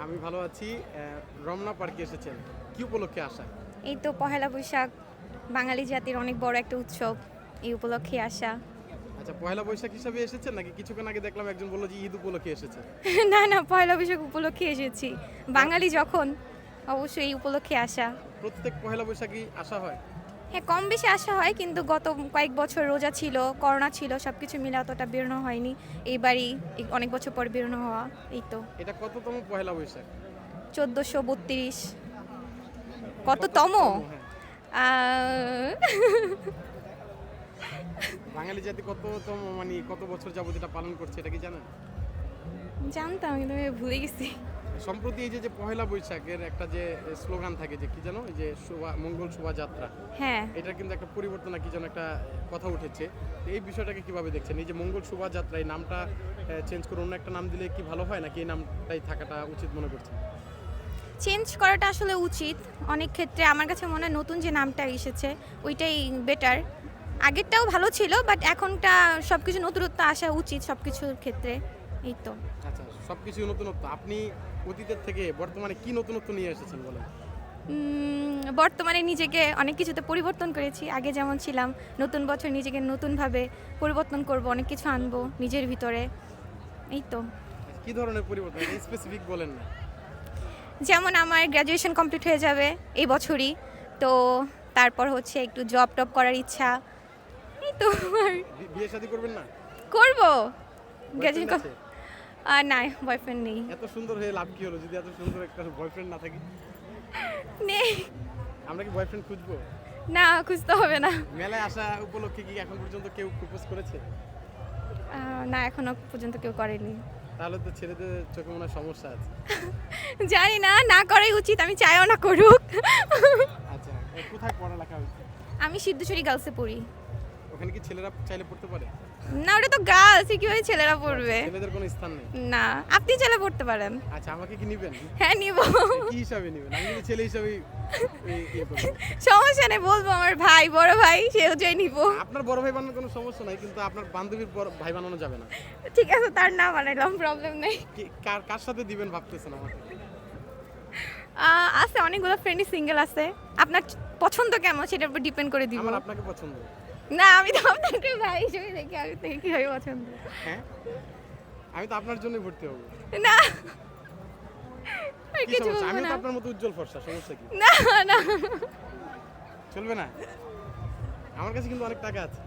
আমি ভালো আছি। রমনা পার্কে এসেছেন, কি উপলক্ষে আসা? এই তো পহেলা বৈশাখ বাঙালি জাতির অনেক বড় একটা উৎসব, এই উপলক্ষে আসা। আচ্ছা, পয়লা বৈশাখ হিসাবে এসেছেন নাকি কিছুক্ষণ আগে দেখলাম একজন বললো যে ঈদ উপলক্ষে এসেছে? না না, পহেলা বৈশাখ উপলক্ষে এসেছি। বাঙালি যখন অবশ্যই এই উপলক্ষে আসা। প্রত্যেক পয়লা বৈশাখই আসা হয়? হ্যাঁ, কম বেশি আসা হয়, কিন্তু গত কয়েক বছর রোজা ছিল, করোনা ছিল, সব কিছু মিলে অতটা বেরোনো হয়নি। এইবারই অনেক বছর পর বেরোনো হওয়া। এই তো এটা কততম পয়লা বৈশাখ? 1432। কততম? হ্যাঁ। আহ, বাঙালি জাতি কততম, মানে কত বছর যাবত এটা পালন করছে, এটা কি জানেন? জানতাম কিন্তু আমি ভুলে গেছি। সম্প্রতি এই যে পয়লা বৈশাখের একটা যে স্লোগান থাকে যে কি জানো, এই যে মঙ্গল শোভাযাত্রা, হ্যাঁ, এটা কিন্তু একটা পরিবর্তন না কি যেন একটা কথা উঠেছে। তো এই বিষয়টাকে কিভাবে দেখছেন? এই যে মঙ্গল শোভাযাত্রা, এই নামটা চেঞ্জ করে অন্য একটা নাম দিলে কি ভালো হয়, নাকি এই নামটাই থাকাটা উচিত মনে করছেন? চেঞ্জ করাটা আসলে উচিত। অনেক ক্ষেত্রে আমার কাছে মনে হয় নতুন যে নামটা এসেছে ওইটাই বেটার। আগেরটাও ভালো ছিল, বাট এখনটা সব কিছু নতুনত্ব আসা উচিত সব কিছুর ক্ষেত্রে। এই তো। আচ্ছা, সব কিছুই নতুনত্ব। আপনি অতীতের থেকে বর্তমানে কি নতুনত্ব নিয়ে এসেছেন বলেন? বর্তমানে নিজেকে অনেক কিছুতে পরিবর্তন করেছি। আগে যেমন ছিলাম, নতুন বছর নিজেকে নতুনভাবে পরিবর্তন করব, অনেক কিছু আনবো নিজের ভিতরে। এই তো। কি ধরনের পরিবর্তন, স্পেসিফিক বলেন না। যেমন আমার গ্র্যাজুয়েশন কমপ্লিট হয়ে যাবে এই বছরই, তো তারপর হচ্ছে একটু জব টপ করার ইচ্ছা। এই তো আর বিয়ে শাদী করবেন না? করবো। Boyfriend গ্র্যাজুয়েশন আছে? না, বয়ফ্রেন্ড নেই। এত সুন্দর হয়ে লাভ কি হলো যদি এত সুন্দর একটা বয়ফ্রেন্ড না থাকে? নেই। আমরা কি বয়ফ্রেন্ড খুঁজবো? না, খুঁজতে হবে না। মেলায় আসা উপলক্ষে কি এখন পর্যন্ত কেউ প্রপোজ করেছে? না, এখনো পর্যন্ত কেউ করেনি। তাহলে তো ছেলেদের চোখে মনে হয় সমস্যা আছে। জানি না, না করাই উচিত, আমি চাইও না করুক। আচ্ছা, কোথায় পড়ালেখা হয়েছে? আমি সিদ্ধেশ্বরী গার্লসে পড়ি। ওখানে কি ছেলেরা চাইলে পড়তে পারে? না, ওটা তো গার্লস, কিভাবে ছেলেরা পড়বে? ছেলেদের কোনো স্থান নেই? না, আপনি চাইলে পড়তে পারেন। আচ্ছা, আমাকে কি নিবেন? হ্যাঁ, নিব। কি হিসাবে নিবেন? আমি কিন্তু ছেলে হিসাবেই ইয়ে করবো। সমস্যা নেই, বলবো আমার ভাই, বড় ভাই, সেও চাই নিব। আপনার বড় ভাই বানানোর কোনো সমস্যা নাই, কিন্তু আপনার বান্ধবীর বড় ভাই বানানো যাবে না। ঠিক আছে, তার না বানাইলাম, প্রবলেম নেই। কার কার সাথে দিবেন ভাবতেছেন আমাকে? আছে অনেকগুলো ফ্রেন্ডই সিঙ্গেল আছে। আপনার পছন্দ কেমন সেটার উপর ডিপেন্ড করে দিব। আমার আপনাকে পছন্দ। না, আমি তো আপনাকে ভাই হিসেবে দেখি, আমি থেকে কিভাবে পছন্দ। হ্যাঁ, আমি তো আপনার জন্যই ভর্তি হবো। না, আর কি কিছু সমস্যা? বলবো আমিও না। তো আপনার মতো উজ্জ্বল ফর্সা, সমস্যা কি? না না চলবে না? আমার কাছে কিন্তু অনেক টাকা আছে।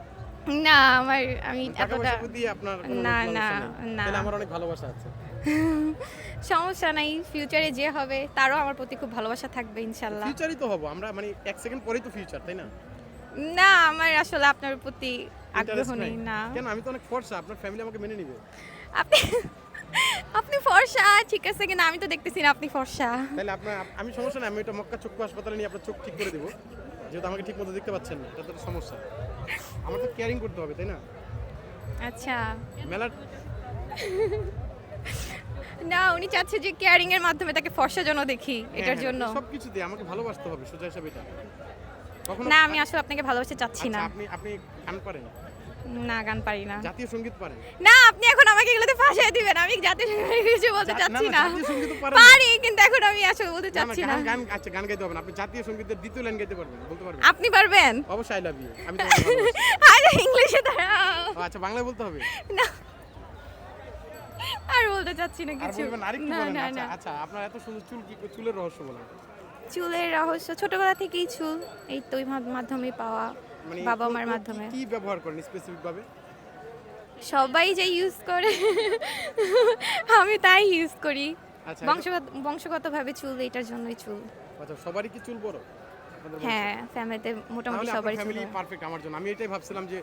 না, আমি টাকা এতটা পয়সা দিয়ে আপনার কোনো না লোভ না লালসা নেই। না তাহলে আমার অনেক ভালোবাসা আছে। সমস্যা নাই, ফিউচারে যে হবে তারও আমার প্রতি খুব ভালোবাসা থাকবে ইনশাল্লাহ। ফিউচারই তো হবো আমরা, মানে এক সেকেন্ড পরেই তো ফিউচার, তাই না? না, আমার আসলে আপনার প্রতি আগ্রহ Interest নেই। নাই? না, কেন? আমি তো অনেক ফর্সা, আপনার ফ্যামিলি আমাকে মেনে নিবে। আপনি আপনি ফর্সা ঠিক আছে, কিন্তু আমি তো দেখতেছি না আপনি ফর্সা। তাহলে আপনার আমি সমস্যা নাই, আমি এটা মক্কা চক্ষু হাসপাতালে নিয়ে আপনার চোখ ঠিক করে দেবো, যেহেতু আমাকে ঠিক মতো দেখতে পাচ্ছেন না, এটা তো একটা সমস্যা। আমার তো কেয়ারিং করতে হবে, তাই না? আচ্ছা, মেলার না উনি চাচ্ছে যে কেয়ারিং এর মাধ্যমে তাকে ফর্সা যেন দেখি, এটার জন্য। সব কিছুতে আমাকে ভালোবাসতে হবে, সোজা হিসাবে এটা। কখনো না, আমি আসলে আপনাকে ভালোবাসতে চাচ্ছি না। আচ্ছা, আপনি আপনি গান পারেন? না, গান পারি না। জাতীয় সঙ্গীত পারেন? না, আপনি এখন আমাকে এগুলোতে ফাঁসাই দিবেন। আমি জাতীয় সঙ্গীত কিছু বলতে চাচ্ছি না। জাতীয় সঙ্গীত তো পারেন? পারি, কিন্তু এখন আমি আসলে বলতে না, না, চাচ্ছি না। গান আচ্ছা, গান গাইতে হবে না। আপনি জাতীয় সঙ্গীতের দ্বিতীয় লাইন গাইতে পারবেন, বলতে পারবেন? আপনি পারবেন? অবশ্যই, আই লাভ ইউ, আমি তোমাকে ভালোবাসি। আরে ইংলিশে দাঁড়াও। ও আচ্ছা, বাংলায় বলতে হবে? না, আর বলতে চাচ্ছি না আর কিছু। বলবেন না? আরেকটু না বলেন। না আচ্ছা না, আচ্ছা, আপনার এত সুন্দর চুল, কি চুলের রহস্য বলেন? চুলের রহস্য ছোটবেলা থেকেই চুল, এই তো ওই মাধ্যমে পাওয়া, মানে বাবা মার মাধ্যমে। কি ব্যবহার করেন স্পেসিফিক ভাবে? সবাই যে ইউজ করে আমি তাই ইউজ করি। আচ্ছা, বংশগতভাবে চুল, এটার জন্যই চুল। আচ্ছা, সবারই কি চুল বড় আপনাদের বংশে? হ্যাঁ, ফ্যামিলিতে মোটামুটি তাহলে আপনার সবারই চুল ফ্যামিলি হয়। পারফেক্ট আমার জন্য। আমি এটাই ভাবছিলাম যে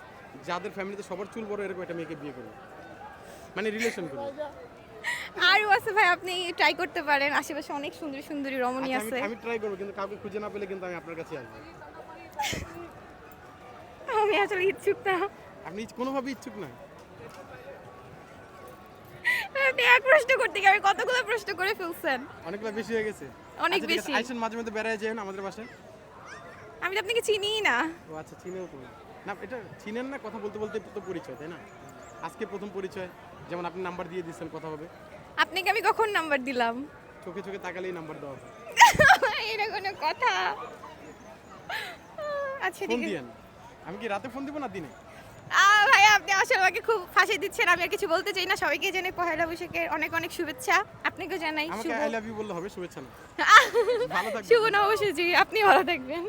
যাদের ফ্যামিলিতে সবার চুল বড় এরকম একটা মেয়েকে বিয়ে করব, মানে রিলেশন করব। আরও আছে ভাই, আপনি ট্রাই করতে পারেন, আশেপাশে অনেক সুন্দরী সুন্দরী রমণী আচ্ছা, আছে। আমি ট্রাই করবো, কিন্তু কাউকে খুঁজে না পেলে কিন্তু আমি আপনার কাছে আসবো। আমি আসলে ইচ্ছুক না। আপনি কোনোভাবে ইচ্ছুক না? আপনি এক প্রশ্ন করতে গিয়ে আমি কতগুলো প্রশ্ন করে ফেলছেন। অনেকগুলো বেশি হয়ে গেছে। অনেক আচ্ছা, ঠিক আছে, বেশি। আইসেন মাঝে মধ্যে বেড়ায় যান আমাদের বাসায়। আমি তো আপনাকে চিনিই না। ও আচ্ছা, চিনেও তো না। এটা চিনেন না, কথা বলতে বলতে তো পরিচয়, তাই না? আজকে প্রথম পরিচয়, যেমন আপনি নাম্বার দিয়ে দিচ্ছেন, কথা হবে। আপনাকে আমি কখন নাম্বার দিলাম? চোখে চোখে তাকালেই নাম্বার দেওয়া হয়। এটা কোনো কথা? আচ্ছা ফোন ঠিক আছে। দিয়েন। আমি কি রাতে ফোন দিব না দিনে? ভাই আপনি আসলে আমাকে খুব ফাঁসি দিচ্ছেন, আমি আর কিছু বলতে চাই না। সবাইকে জানাই পহেলা বৈশাখের অনেক অনেক শুভেচ্ছা। আপনাকেও জানাই আমাকে শুভ আই লাভ ইউ বললে হবে, শুভেচ্ছা না। ভালো থাকবেন। শুভ নববর্ষ জি, আপনি ভালো থাকবেন।